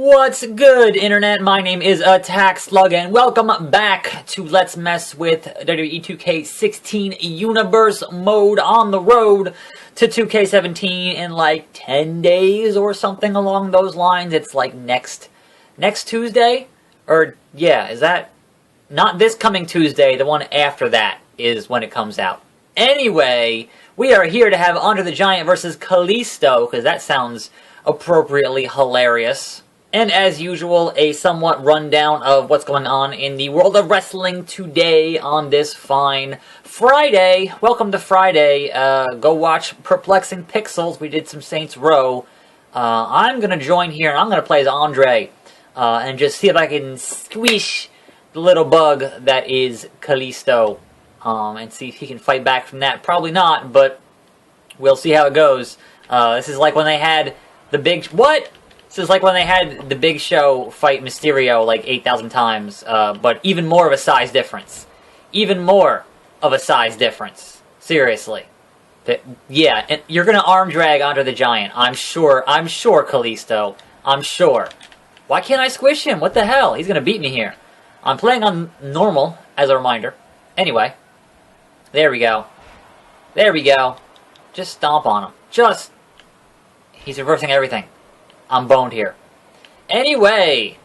What's good, Internet? My name is attackslug, and welcome back to Let's Mess with WWE 2K16 Universe Mode on the road to 2K17 in like 10 days or something along those lines. It's like next Tuesday? Or, yeah, is that... Not this coming Tuesday, the one after that is when it comes out. Anyway, we are here to have Andre the Giant versus Kalisto, because that sounds appropriately hilarious. And as usual, a somewhat rundown of what's going on in the world of wrestling today on this fine Friday. Welcome to Friday. Go watch Perplexing Pixels. We did some Saints Row. I'm going to join here, and I'm going to play as Andre. And just see if I can squish the little bug that is Kalisto. And see if he can fight back from that. Probably not, but we'll see how it goes. This is like when they had the big... What? This is like when they had the Big Show fight Mysterio like 8,000 times, but even more of a size difference. Even more of a size difference. Seriously. Yeah, and you're gonna arm drag Andre the Giant. I'm sure, Kalisto. I'm sure. Why can't I squish him? What the hell? He's gonna beat me here. I'm playing on normal, as a reminder. Anyway. There we go. There we go. Just stomp on him. Just... He's reversing everything. I'm boned here. Anyway,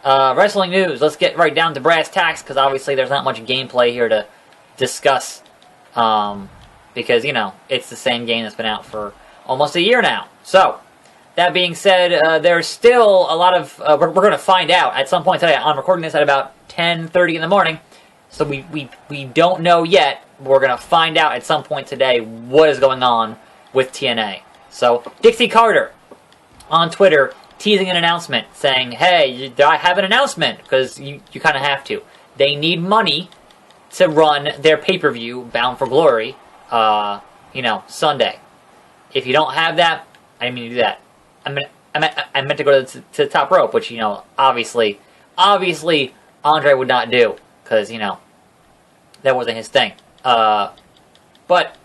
wrestling news. Let's get right down to brass tacks, because obviously there's not much gameplay here to discuss. Because, you know, it's the same game that's been out for almost a year now. So, that being said, there's still a lot of... we're going to find out at some point today. I'm recording this at about 10:30 in the morning. So we don't know yet. We're going to find out at some point today what is going on with TNA. So, Dixie Carter on Twitter teasing an announcement saying, hey, I have an announcement, because you kind of have to. They need money to run their pay-per-view, Bound for Glory, you know, Sunday. If you don't have that, I didn't mean to do that. I meant to go to the top rope, which, you know, obviously, Andre would not do, because, you know, that wasn't his thing. But,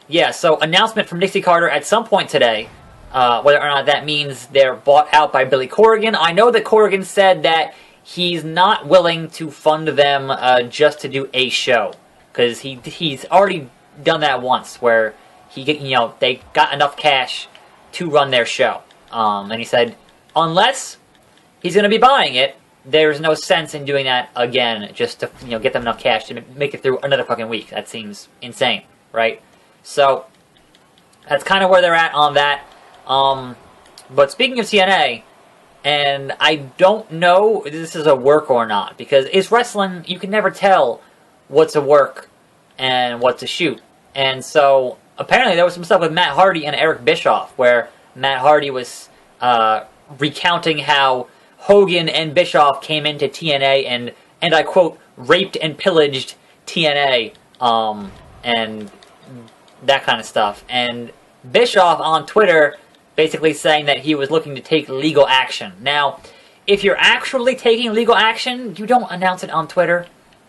yeah, so announcement from Dixie Carter at some point today. Whether or not that means they're bought out by Billy Corrigan. I know that Corrigan said that he's not willing to fund them just to do a show, because he's already done that once, where they got enough cash to run their show. And he said, unless he's going to be buying it, there's no sense in doing that again, just to get them enough cash to make it through another fucking week. That seems insane, right? So that's kind of where they're at on that. But speaking of TNA, and I don't know if this is a work or not, because it's wrestling, you can never tell what's a work and what's a shoot. And so, apparently there was some stuff with Matt Hardy and Eric Bischoff, where Matt Hardy was, recounting how Hogan and Bischoff came into TNA and I quote, raped and pillaged TNA, and that kind of stuff. And Bischoff on Twitter basically saying that he was looking to take legal action. Now, if you're actually taking legal action, you don't announce it on Twitter.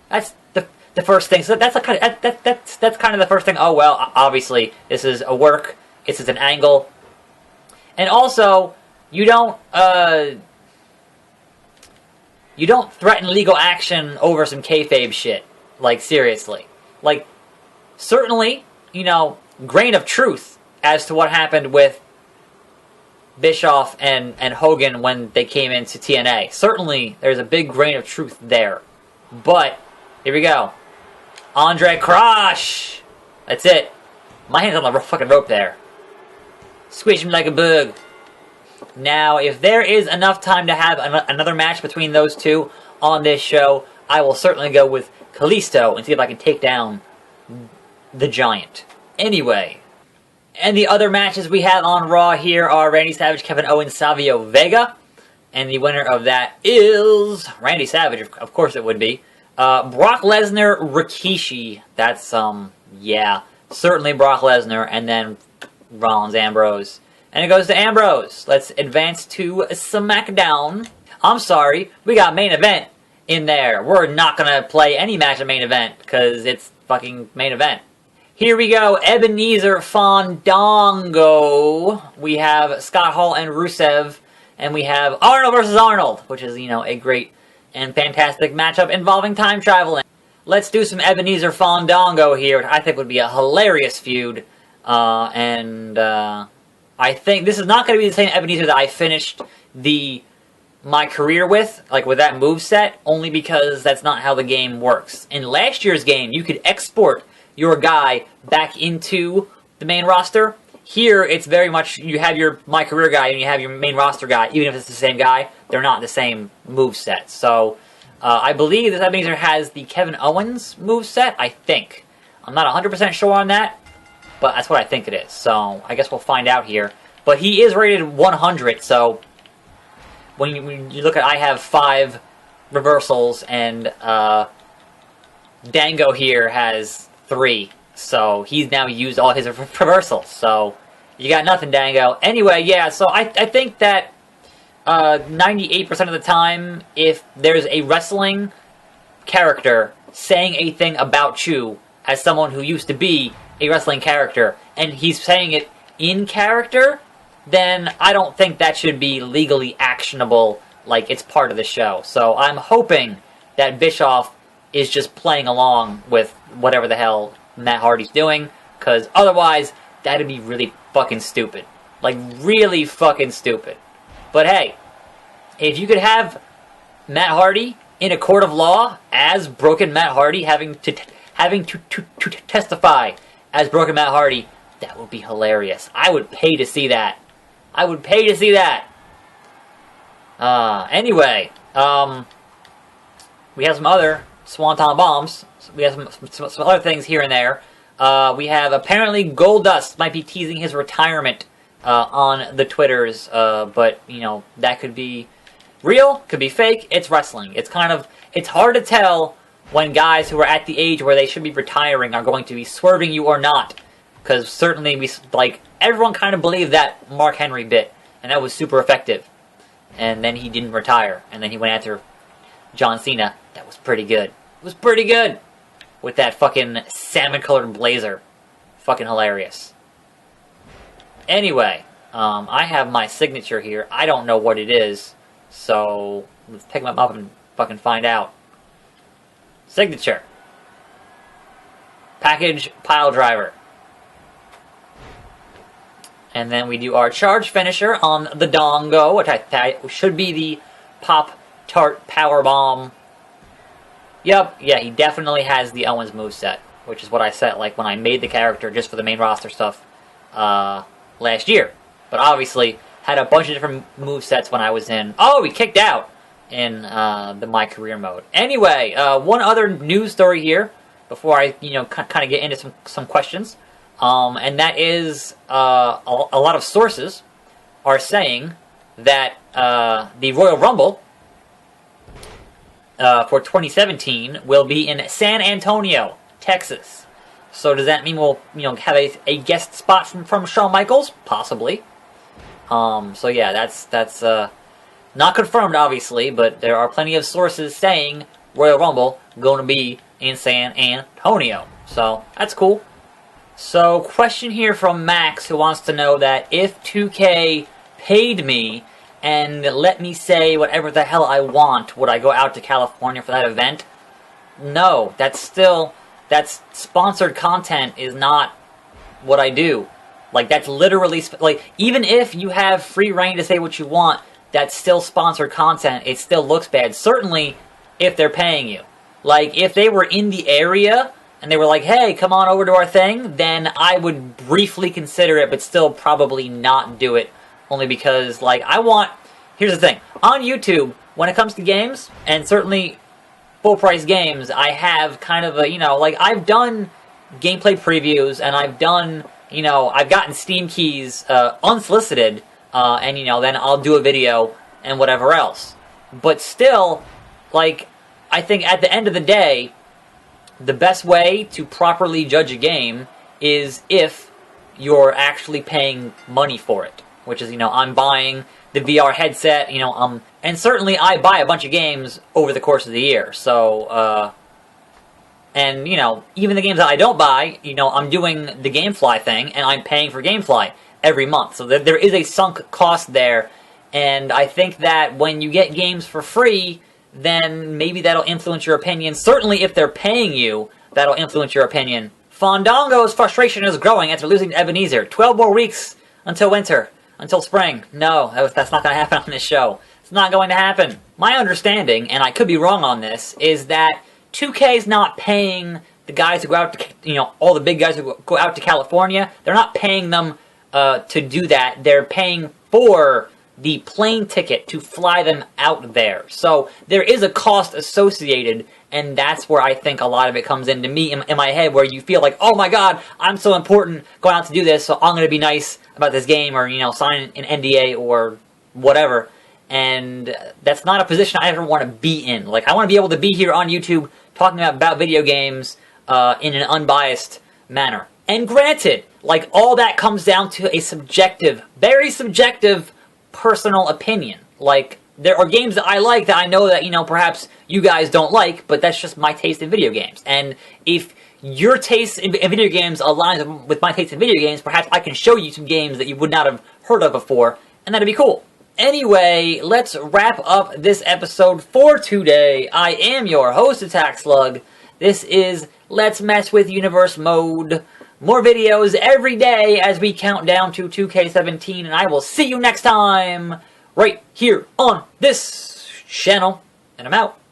That's the first thing. So that's kind of the first thing. Oh well, obviously this is a work. This is an angle, and also you don't threaten legal action over some kayfabe shit. Like seriously, like certainly grain of truth as to what happened with Bischoff and Hogan when they came into TNA. Certainly, there's a big grain of truth there. But, here we go. Andre Crush! That's it. My hand's on the fucking rope there. Squish him like a bug. Now, if there is enough time to have another match between those two on this show, I will certainly go with Kalisto and see if I can take down the Giant. Anyway... And the other matches we have on Raw here are Randy Savage, Kevin Owens, Savio Vega. And the winner of that is Randy Savage, of course it would be. Brock Lesnar, Rikishi. That's, yeah, certainly Brock Lesnar. And then Rollins, Ambrose. And it goes to Ambrose. Let's advance to SmackDown. I'm sorry, we got main event in there. We're not going to play any match at main event, because it's fucking main event. Here we go, Ebenezer Fandango. We have Scott Hall and Rusev And we have Arnold versus Arnold, which is, you know, a great and fantastic matchup involving time traveling. Let's do some Ebenezer Fandango here, which I think would be a hilarious feud. I think this is not going to be the same Ebenezer that I finished my career with, like with that moveset, only because that's not how the game works. In last year's game, you could export your guy back into the main roster. Here, it's very much, you have your My Career guy and you have your main roster guy, even if it's the same guy, they're not the same moveset. So, I believe this Ebenezer has the Kevin Owens moveset, I think. I'm not 100% sure on that, but that's what I think it is. So, I guess we'll find out here. But he is rated 100, so when you look at, I have 5 reversals, and Dango here has 3. So he's now used all his reversals. So you got nothing, Dango. Anyway, yeah, so I think that 98% of the time, if there's a wrestling character saying a thing about you as someone who used to be a wrestling character, and he's saying it in character, then I don't think that should be legally actionable, like it's part of the show. So I'm hoping that Bischoff is just playing along with whatever the hell Matt Hardy's doing, because otherwise, that'd be really fucking stupid. Like, really fucking stupid. But hey, if you could have Matt Hardy in a court of law as Broken Matt Hardy, having to testify as Broken Matt Hardy, that would be hilarious. I would pay to see that. I would pay to see that. Anyway, we have some other Swanton bombs. We have some other things here and there. We have apparently Goldust might be teasing his retirement on the Twitters, but you know, that could be real, could be fake. It's wrestling. It's hard to tell when guys who are at the age where they should be retiring are going to be swerving you or not. Because certainly everyone kind of believed that Mark Henry bit, and that was super effective. And then he didn't retire, and then he went after John Cena. That was pretty good. It was pretty good. With that fucking salmon-colored blazer. Fucking hilarious. Anyway, I have my signature here. I don't know what it is, so let's pick them up and fucking find out. Signature. Package pile driver. And then we do our charge finisher on the Dongo, which I thought should be the Pop-Tart Powerbomb. Yep, yeah, he definitely has the Owens moveset, which is what I said, like, when I made the character just for the main roster stuff last year. But obviously, had a bunch of different movesets when I was in... Oh, he kicked out in the My Career mode. Anyway, one other news story here, before I, you know, kind of get into some questions. And that is, a lot of sources are saying that the Royal Rumble for 2017 will be in San Antonio, Texas. So does that mean we'll, you know, have a guest spot from Shawn Michaels? Possibly. So yeah, that's not confirmed, obviously, but there are plenty of sources saying Royal Rumble going to be in San Antonio. So that's cool. So, question here from Max, who wants to know that if 2K paid me and let me say whatever the hell I want, would I go out to California for that event? No, that's sponsored content is not what I do. Like, that's literally, like, even if you have free reign to say what you want, that's still sponsored content. It still looks bad. Certainly, if they're paying you. Like, if they were in the area and they were like, hey, come on over to our thing, then I would briefly consider it, but still probably not do it. Only because, like, here's the thing. On YouTube, when it comes to games, and certainly full-price games, I have kind of a, you know, like, I've done gameplay previews, and I've done, you know, I've gotten Steam keys unsolicited, and, you know, then I'll do a video and whatever else. But still, like, I think at the end of the day, the best way to properly judge a game is if you're actually paying money for it. Which is, you know, I'm buying the VR headset, you know, and certainly I buy a bunch of games over the course of the year. So, and, you know, even the games that I don't buy, you know, I'm doing the GameFly thing, and I'm paying for GameFly every month. So there is a sunk cost there, And I think that when you get games for free, then maybe that'll influence your opinion. Certainly if they're paying you, that'll influence your opinion. Fondongo's frustration is growing after losing to Ebenezer. 12 more weeks until winter, until spring. No, that's not going to happen on this show. It's not going to happen. My understanding, and I could be wrong on this, is that 2K is not paying the guys who go out to, all the big guys who go out to California. They're not paying them to do that. They're paying for the plane ticket to fly them out there. So there is a cost associated, and that's where I think a lot of it comes into me in my head, where you feel like, oh my god, I'm so important going out to do this, so I'm going to be nice about this game, or, sign an NDA or whatever. And that's not a position I ever want to be in. Like, I want to be able to be here on YouTube talking about video games in an unbiased manner. And granted, like, all that comes down to a subjective, very subjective personal opinion. Like, there are games that I like that I know that, perhaps you guys don't like, but that's just my taste in video games. And if your taste in video games aligns with my taste in video games, perhaps I can show you some games that you would not have heard of before, and that'd be cool. Anyway, let's wrap up this episode for today. I am your host, attackslug. This is Let's Mess with Universe Mode. More videos every day as we count down to 2K17, and I will see you next time, right here on this channel, and I'm out.